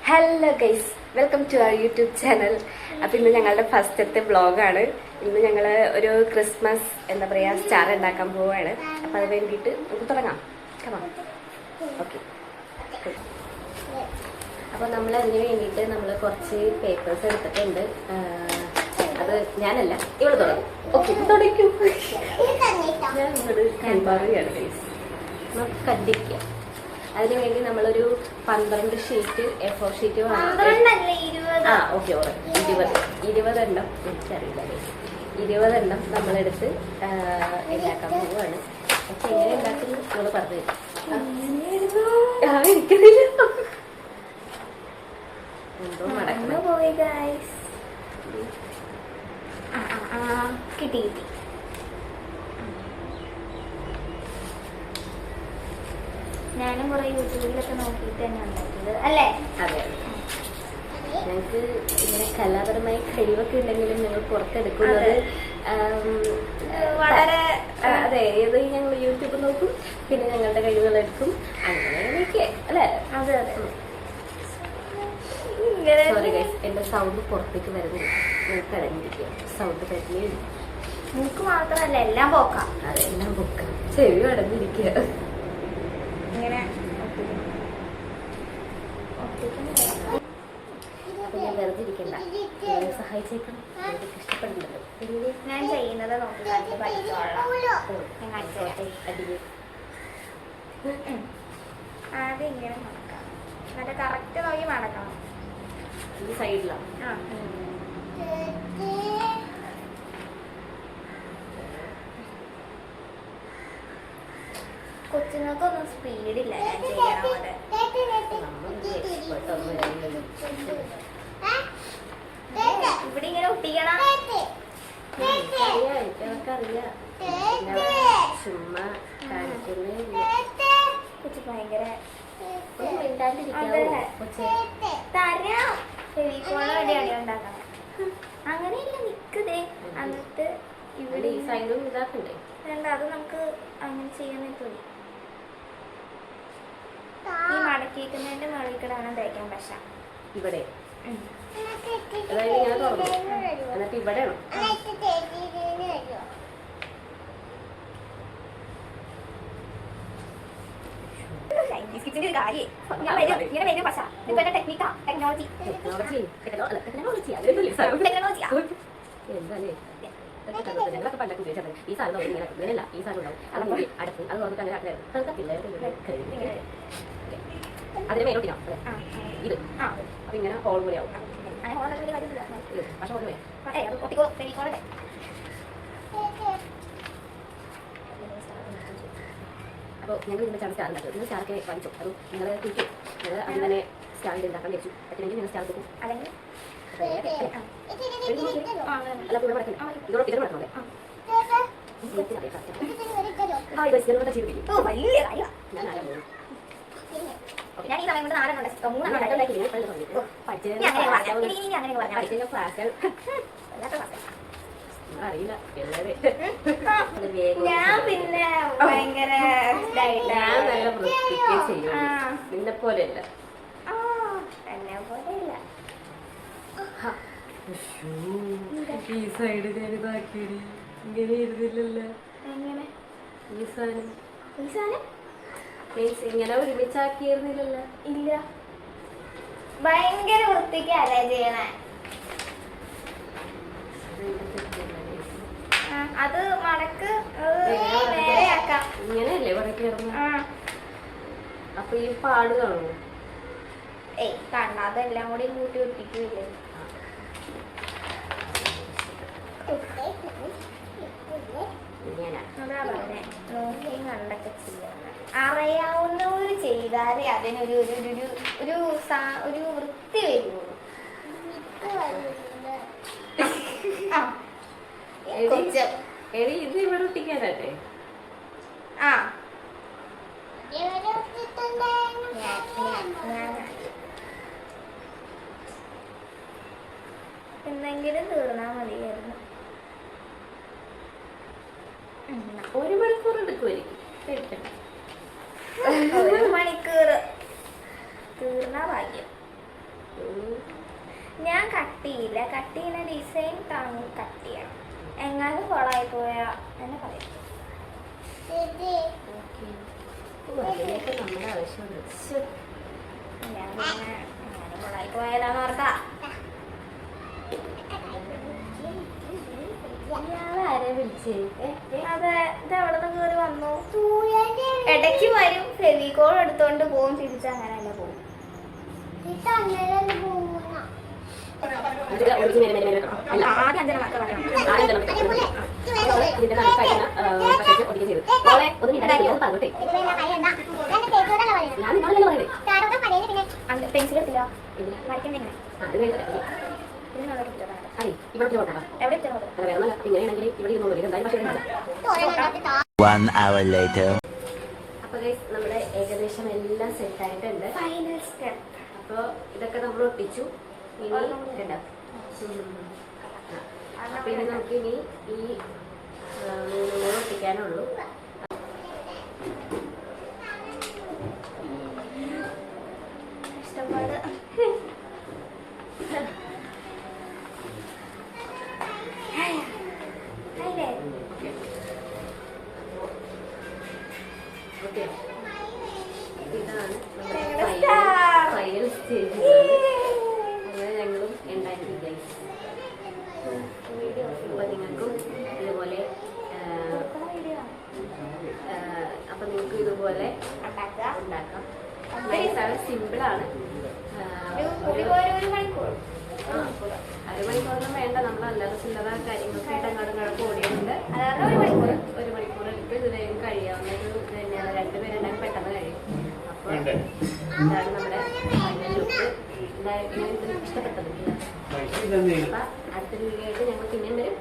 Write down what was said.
Hello guys, welcome to our YouTube channel. അപ്പം ഇന്ന് ഞങ്ങളുടെ ഫസ്റ്റത്തെ വ്ളോഗാണ്. ഇന്ന് ഞങ്ങൾ ഒരു ക്രിസ്മസ് എന്താ പറയുക സ്റ്റാർ ഉണ്ടാക്കാൻ പോവുകയാണ്. അപ്പം അത് വേണ്ടിയിട്ട് നമുക്ക് തുടങ്ങാം. ഓക്കെ. അപ്പോൾ നമ്മൾ അതിന് വേണ്ടിയിട്ട് നമ്മൾ കുറച്ച് പേപ്പേഴ്സ് എടുത്തിട്ടുണ്ട്. അത് ഞാനല്ല, ഇവിടെ തുടങ്ങും. ഓക്കെ, തുടയ്ക്കൂ. ഞാൻ ഇവിടെ കൈമാറുകയാണ് ഗൈസ്. നമുക്ക് കണ്ടിരിക്കാം. അതിനുവേണ്ടി നമ്മളൊരു 12 ഷീറ്റ് A4 ഷീറ്റ് ഓക്കെ 20 എണ്ണം എനിക്കറിയില്ല 20 എണ്ണം നമ്മളെടുത്ത് ഉണ്ടാക്കാൻ പോവുകയാണ്. പക്ഷെ എങ്ങനെ ഉണ്ടാക്കുന്നു നമ്മൾ പറഞ്ഞു എനിക്കറിയില്ല. എന്തോ നടക്കുന്നു കിട്ടി. ഞാനും കുറെ യൂട്യൂബിലൊക്കെ നോക്കിയിട്ട് തന്നെ ഉണ്ടാക്കിയത് അല്ലേ? അതെ, ഞങ്ങൾക്ക് ഇങ്ങനെ കലാപരമായ കഴിവൊക്കെ ഉണ്ടെങ്കിലും ഞങ്ങൾ പുറത്തെടുക്കുന്നത് വളരെ അതെ. ഏത് ഞങ്ങൾ യൂട്യൂബ് നോക്കും, പിന്നെ ഞങ്ങളുടെ കഴിവുകളെടുക്കും, അങ്ങനെയൊക്കെ അല്ലേ? അതെ അതെ. സോറി ഗൈസ്, എന്റെ സൗണ്ട് പുറത്തേക്ക് വരുന്നില്ല. നിങ്ങൾക്ക് അടങ്ങിയിരിക്കുക. സൗണ്ട് വരുന്നേ മൂക്ക് മാത്രമല്ല എല്ലാം പോക്കാം. അതെ, എല്ലാം പൊക്കാം. ചെവി അടങ്ങിയിരിക്കുക. ഇങ്ങനെ ഞാൻ വെറുതെ ഇരിക്കണ്ട, സഹായിച്ചേക്കണം. ഇഷ്ടപ്പെടുന്നുണ്ട്. ഞാൻ ചെയ്യുന്നത് നോക്കി പഠിച്ചോളാം. ആദ്യം ഇങ്ങനെ മടക്കാം. നല്ല കറക്റ്റ് നോക്കി മടക്കണം. ഈ സൈഡിലാണ്. കൊച്ചുങ്ങൾക്കൊന്നും സ്പീഡില്ല ഞാൻ ചെയ്യണം. ഇവിടെ ഇങ്ങനെ ഒട്ടിക്കണം. ചുമ്മാ കാണിക്കുന്ന കൊച്ചു ഭയങ്കര തരാം. ഫെവിക്കോള് വേണ്ടിയാണ് ഉണ്ടാക്കണം. അങ്ങനെയില്ല, നിക്കതേ. എന്നിട്ട് ഇവിടെ ഈ സൈഡും ഇതാക്കണ്ടേ? വേണ്ട, അത് നമുക്ക് അങ്ങനെ ചെയ്യാൻ പറ്റൂല. ഈ മടക്കിക്കുന്നതിന്റെ മുകളിൽ തേക്കാൻ പക്ഷെ ഇവിടെ അതായത് ഇങ്ങനെ തുറന്നു എന്നിട്ട് ഇവിടെയാണോ? എന്താലേ ഞങ്ങളൊക്കെ പണ്ടൊക്കെ ഉപയോഗിച്ചത് ഈ സാധനം ഇങ്ങനെ ഇങ്ങനെയല്ല. ഈ സാധനം ഉണ്ടാവും, അത് മൂടി അടച്ച് അത് തുറന്നിട്ട് അങ്ങനെ അതൊക്കെ പിള്ളേർക്ക് അതിന് മേലോട്ടിനാ ഇത്. അപ്പൊ ഇങ്ങനെ ഹോൾ പോലെ ആവും. പക്ഷെ ഹോൾ അപ്പോൾ ഞങ്ങൾ ഇതിൻ്റെ സ്റ്റാർ ഉണ്ടാക്കും. ഇത് സ്റ്റാറൊക്കെ വാങ്ങിച്ചു. അത് നിങ്ങൾ തിരിക്കും. ഞങ്ങൾ അങ്ങനെ സ്റ്റാറിൻ്റെ ഉണ്ടാക്കാൻ വെച്ചു. പറ്റുമെങ്കിൽ ഞങ്ങൾ സ്റ്റാർ കൊടുക്കും. അല്ല കൂടെ മടക്കില്ല, ഇതോടെ ഇതോടെ മടക്കണേ. ഞാൻ ആരാ പോകും? ഞാൻ ഈ സമയം കൊണ്ട് 4 അറിയില്ല. ഞാൻ പിന്നെ ഭയങ്കര ഞാൻ നല്ല വൃത്തിക്ക് ചെയ്യും. നിന്നെ പോലെയല്ല. എന്നെ പോലെയല്ല. ഈ സൈഡ് ഞാൻ ഇതാക്കിയടി. ഇങ്ങനെ ഇരുന്നില്ലല്ലോ. എങ്ങനെ ഈ സാധനം ഈ സാധനം മീൻസ് ഇങ്ങനെ ഒരുമിച്ചാക്കിയിരുന്നില്ലല്ലോ. ഇല്ല, ഭയങ്കര വൃത്തിക്ക് അല്ലേ ചെയ്യണേ. അത് മടക്ക് നേരെയാക്കാം. ഇങ്ങനെയല്ലേ മടക്കിയിരുന്നു? അപ്പൊ ഈ പാട് കാണുമോ? ഏയ് കണ്ട, അതെല്ലാം കൂടി കൂട്ടി ഒട്ടിക്കില്ലേ. അതാ പറഞ്ഞേ, നോക്കിയും കണ്ടൊക്കെ ചെയ്യണം. അറിയാവുന്നവര് ചെയ്താലേ അതിനൊരു ഒരു വൃത്തി വരുള്ളൂ. എടി ഇത് ഇവിടെ ഒട്ടിക്കാനല്ലേ? എന്തെങ്കിലും തീർന്നാ മതിയായിരുന്നു. 1 മണിക്കൂർ എടുക്കുമായിരിക്കും. 1 മണിക്കൂർ തീർന്നാ ഭാഗ്യം. ഞാൻ കട്ട് ചെയ്യില്ല, കട്ട് ചെയ്യുന്ന ഡിസൈൻ കട്ട് ചെയ്യണം. എങ്ങാനും കൊളായി പോയാ എന്നെ പറയും. നമ്മുടെ ആവശ്യമുണ്ട്. ഞാൻ പിന്നെ എങ്ങാനും കൊളായി പോയാലാന്ന് ഓർക്കാ. ആരെ വിളിച്ചേ? അതെ, ഇത് എവിടെ നിന്ന് കയറി വന്നു? ഇടയ്ക്ക് വരും, ഫെവിക്കോൾ എടുത്തോണ്ട് പോകും, തിരിച്ചങ്ങനെ തന്നെ പോകും. ആദ്യം 5 മക്കൾ പെൻസിൽ എടുത്തില്ല, വരയ്ക്കണ്ടേ? അപ്പൊ നമ്മുടെ ഏകദേശം എല്ലാം സെറ്റ് ആയിട്ടുണ്ട്. Final step. അപ്പൊ ഇതൊക്കെ നമ്മൾ ഒട്ടിച്ചു. ഇനി കണ്ടോ? അപ്പൊ ഇനി നമുക്ക് ഇനി ഈ നൂല് ഒട്ടിക്കാനുള്ളൂ. ഇഷ്ടപ്പാട്. ഓക്കെ, ഇതാണ് ഞങ്ങളുടെ ഫൈനൽ സ്റ്റേജ്. അങ്ങനെ ഞങ്ങളും ഉണ്ടാക്കിയില്ല. അപ്പൊ നിങ്ങൾക്കും ഇതുപോലെ ഉണ്ടാക്കാം. നൈസാണ്, സിമ്പിളാണ്. അരമണിക്കൂറൊന്നും വേണ്ട. നമ്മൾ അല്ലാതെ ചില്ലറ കാര്യങ്ങൾക്കായിട്ട് അങ്ങോട്ടും ഇങ്ങോട്ടും ഓടിയുണ്ട്. ഒരു മണിക്കൂർ എടുത്ത് ഇത് വേഗം കഴിയാവുന്ന ഒരു ഇത് തന്നെയാണ്. 2 പേരുണ്ടെങ്കിൽ പെട്ടെന്ന് കഴിയും. അപ്പോൾ ഇതാണ് നമ്മുടെ ഫൈനൽ ലുക്ക്. ഇഷ്ടപ്പെട്ടത്. അപ്പൊ അടുത്ത വീഡിയോ ആയിട്ട് ഞങ്ങൾ പിന്നെയും വരും.